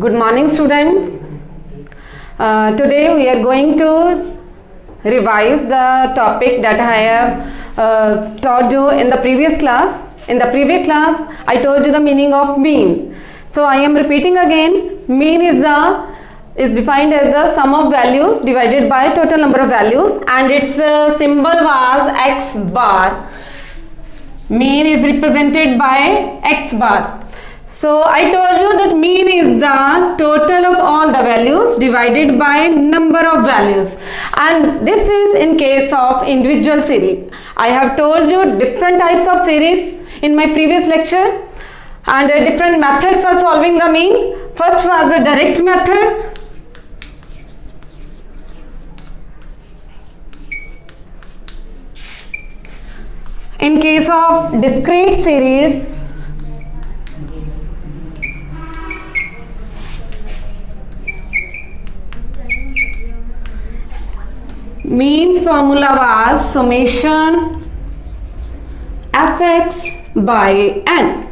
Good morning, students. Today we are going to revise the topic that I have taught you in the previous class. In the previous class, I told you the meaning of mean. So I am repeating again. Mean is defined as the sum of values divided by total number of values, and its symbol was x bar. Mean is represented by x bar. So I told you that mean is the total of all the values divided by number of values, and this is in case of individual series. I have told you different types of series in my previous lecture, and different methods for solving the mean. First was the direct method. In case of discrete series, means formula was summation fx by n,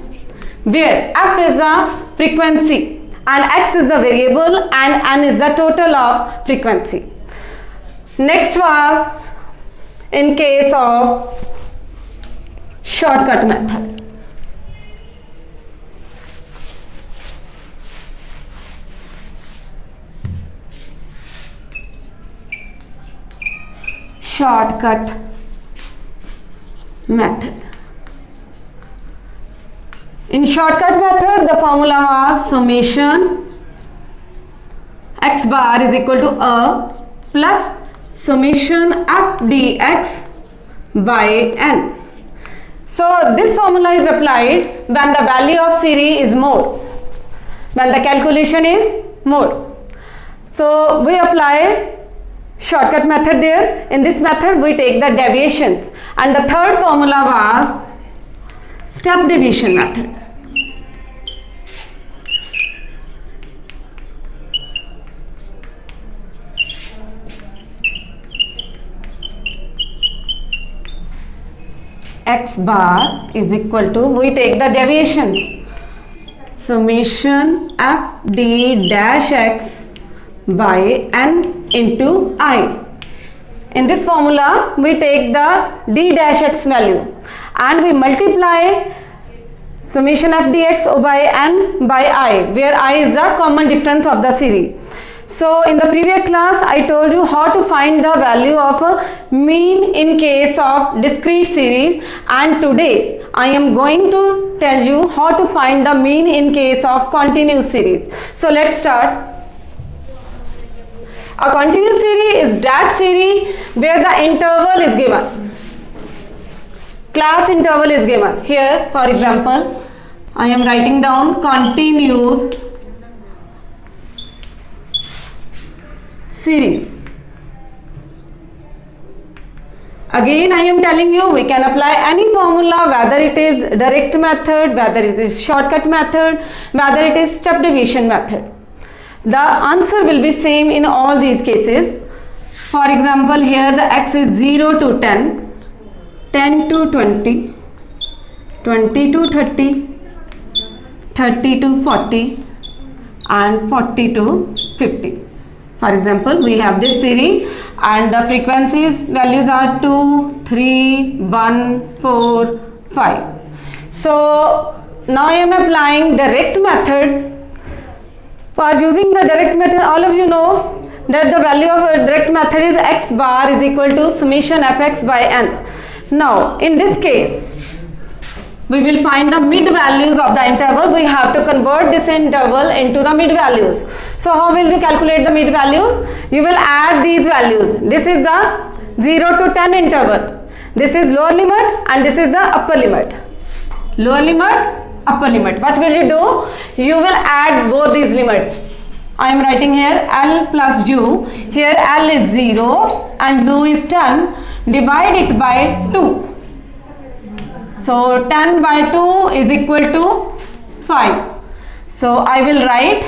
where f is the frequency and x is the variable and n is the total of frequency. Next was in case of shortcut method. Shortcut method. In shortcut method, the formula was summation x bar is equal to a plus summation f dx by n. So this formula is applied when the value of series is more, when the calculation is more. So we apply shortcut method there. In this method we take the deviations, and the third formula was step deviation method. X bar is equal to, we take the deviations, summation f d dash x by n into I. In this formula we take the d dash x value and we multiply summation f dx by n by I, where I is the common difference of the series. So in the previous class I told you how to find the value of a mean in case of discrete series, and today I am going to tell you how to find the mean in case of continuous series. So let's start. A continuous series is that series where the interval is given. Class interval is given. Here, for example, I am writing down continuous series. Again I am telling you, we can apply any formula, whether it is direct method, whether it is shortcut method, whether it is step deviation method. The answer will be same in all these cases. For example, here the x is 0 to 10, 10 to 20, 20 to 30, 30 to 40 and 40 to 50. For example, we have this series and the frequencies values are 2, 3, 1, 4, 5. So now I am applying direct method. For using the direct method, all of you know that the value of a direct method is x bar is equal to summation fx by n. Now in this case, we will find the mid values of the interval. We have to convert this interval into the mid values. So how will you calculate the mid values? You will add these values. This is the 0 to 10 interval. This is lower limit and this is the upper limit. Lower limit, upper limit. What will you do? You will add both these limits. I am writing here L plus U. Here L is 0 and U is 10. Divide it by 2. So 10 by 2 is equal to 5. So I will write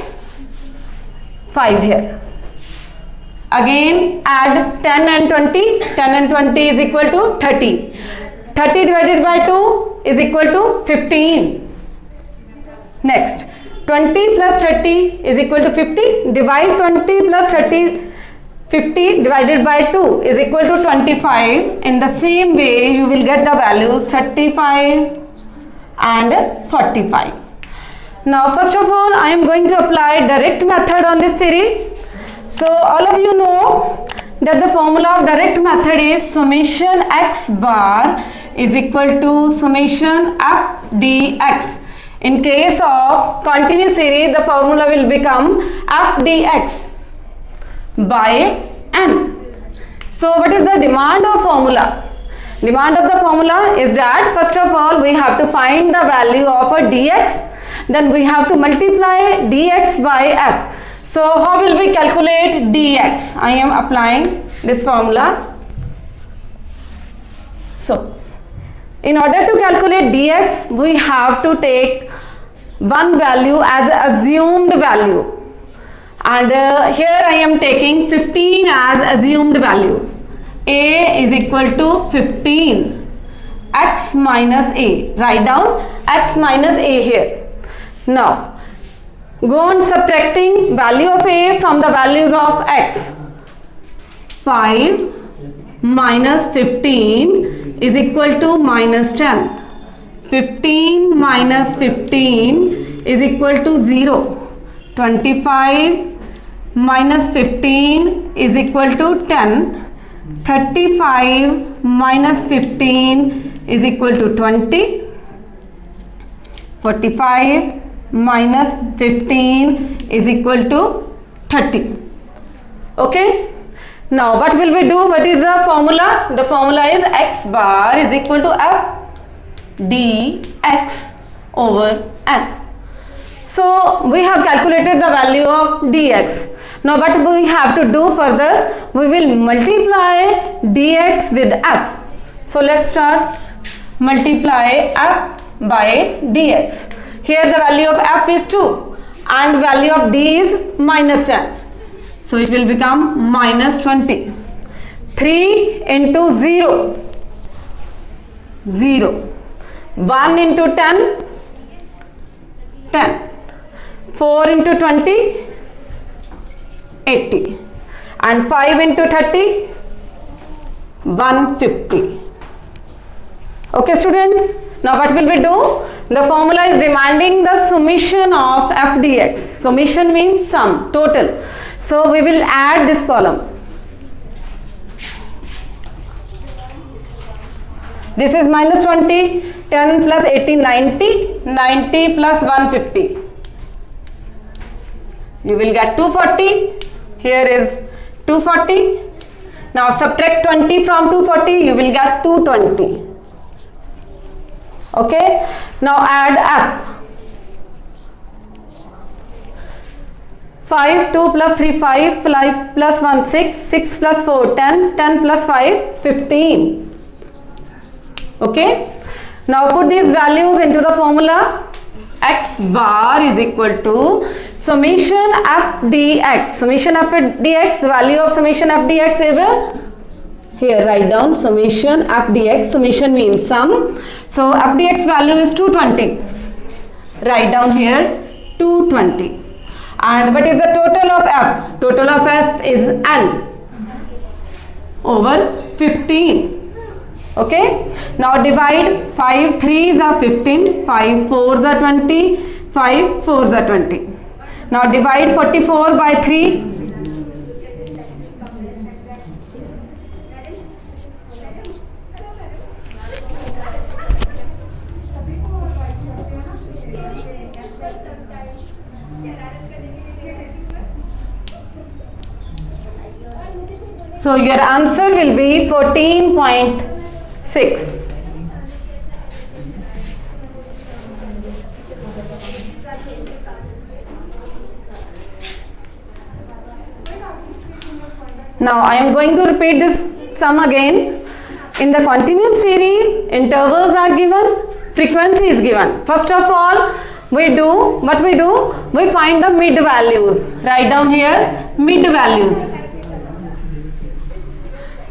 5 here. Again add 10 and 20. 10 and 20 is equal to 30. 30 divided by 2 is equal to 15. Next, 20 plus 30 is equal to 50. Divide 20 plus 30, 50 divided by 2 is equal to 25. In the same way, you will get the values 35 and 45. Now, first of all, I am going to apply direct method on this series. So, all of you know that the formula of direct method is summation x bar is equal to summation f dx. In case of continuous series, the formula will become f dx by n. So, what is the demand of formula? Demand of the formula is that first of all we have to find the value of a dx, then we have to multiply dx by f. So, how will we calculate dx? I am applying this formula. So, in order to calculate dx, we have to take one value as assumed value, and here I am taking 15 as assumed value. A is equal to 15, x minus a. Write down x minus a here. Now, go on subtracting value of a from the values of x. 5 minus 15 is equal to minus 10. 15 minus 15 is equal to 0. 25 minus 15 is equal to 10. 35 minus 15 is equal to 20. 45 minus 15 is equal to 30. Okay. Now what will we do? What is the formula? The formula is x bar is equal to f dx over n. So we have calculated the value of dx. Now what we have to do further? We will multiply dx with f. So let's start. Multiply f by dx. Here the value of f is 2 and value of d is minus 10. So it will become minus 20. 3 into 0, 0. 1 into 10, 10. 4 into 20, 80. And 5 into 30, 150. Okay students, now what will we do? The formula is demanding the summation of f dx. Summation means sum, total. So we will add this column. This is minus 20, 10 plus 80, 90, 90 plus 150. You will get 240. Here is 240. Now subtract 20 from 240, you will get 220. Okay. Now add f. 5, 2 plus 3, 5, 5 plus 1, 6, 6 plus 4, 10, 10 plus 5, 15. Okay. Now put these values into the formula. X bar is equal to summation f dx. Summation f dx, the value of summation f dx is here, write down summation f dx. Summation means sum. So f dx value is 220. Write down here 220. And what is the total of f? Total of f is n over 15. Okay. Now divide 5 3 is 15, 5 4 is 20, 5 4 is 20. Now divide 44 by 3. So your answer will be 14.6. Now I am going to repeat this sum again. In the continuous series, intervals are given, frequency is given. First of all, we find the mid values. Write down here mid values.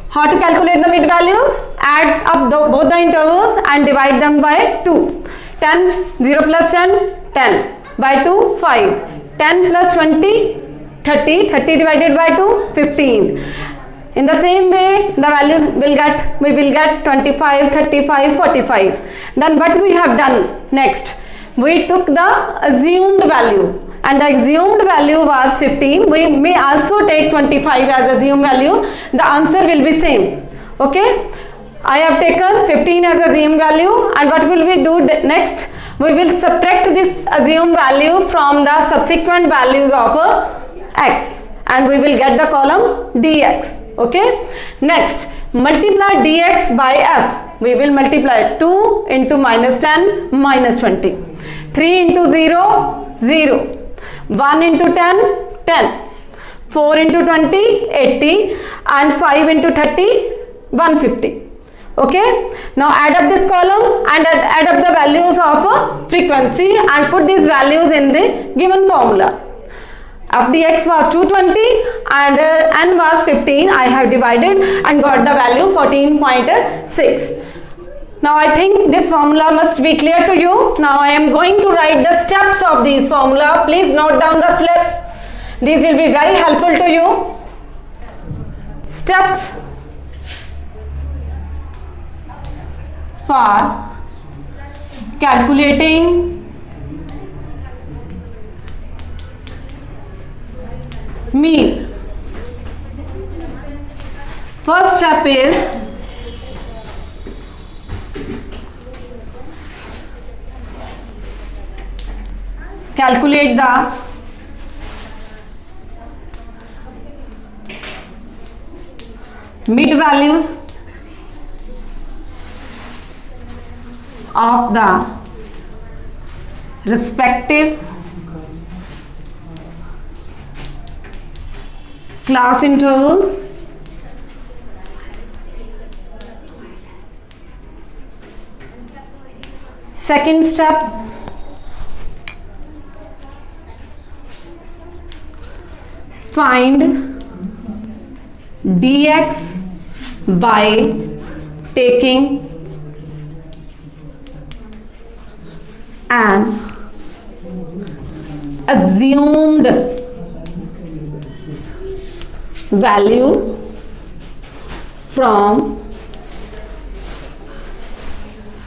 How to calculate the mid values? Add up both the intervals and divide them by 2. 10, 0 plus 10, 10. by 2, 5. 10 plus 20, 30. 30 divided by 2, 15. In the same way, the values we will get 25, 35, 45. Then what we have done next? We took the assumed value, and the assumed value was 15. We may also take 25 as assumed value. The answer will be same. Okay? I have taken 15 as assumed value, and what will we do next? We will subtract this assumed value from the subsequent values of x, and we will get the column dx. Okay? Next, multiply dx by f. We will multiply 2 into minus 10, minus 20. 3 into 0, 0. 1 into 10, 10. 4 into 20, 80. And 5 into 30, 150. Okay, now add up this column and add up the values of frequency and put these values in the given formula. F dx was 220 and n was 15. I have divided and got the value 14.6. Now I think this formula must be clear to you. Now I am going to write the steps of these formula. Please note down the step. These will be very helpful to you. Steps for calculating mean. First step is calculate the mid values of the respective class intervals second step find dx by taking an assumed value from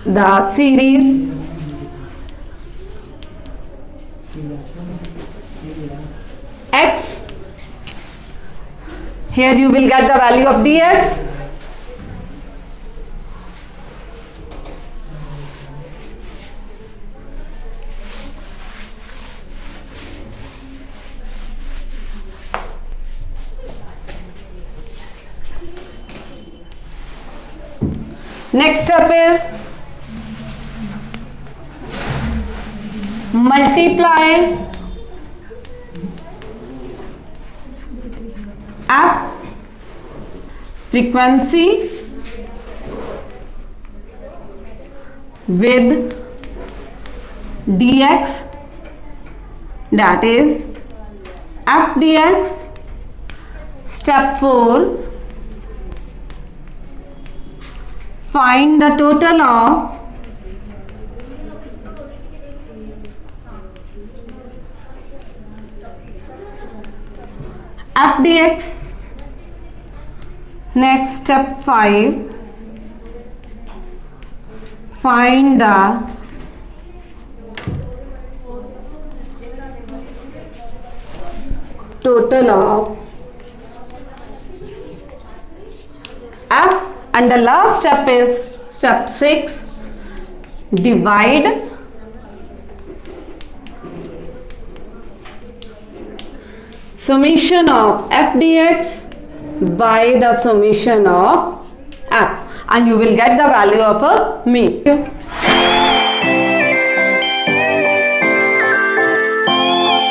the series x. Here you will get the value of dx. Next step is multiply f frequency with dx, that is f dx. Step 4, find the total of f dx. Next, step 5, find the total of f, and the last step is step 6, divide summation of f dx by the summation of f, and you will get the value of a mean.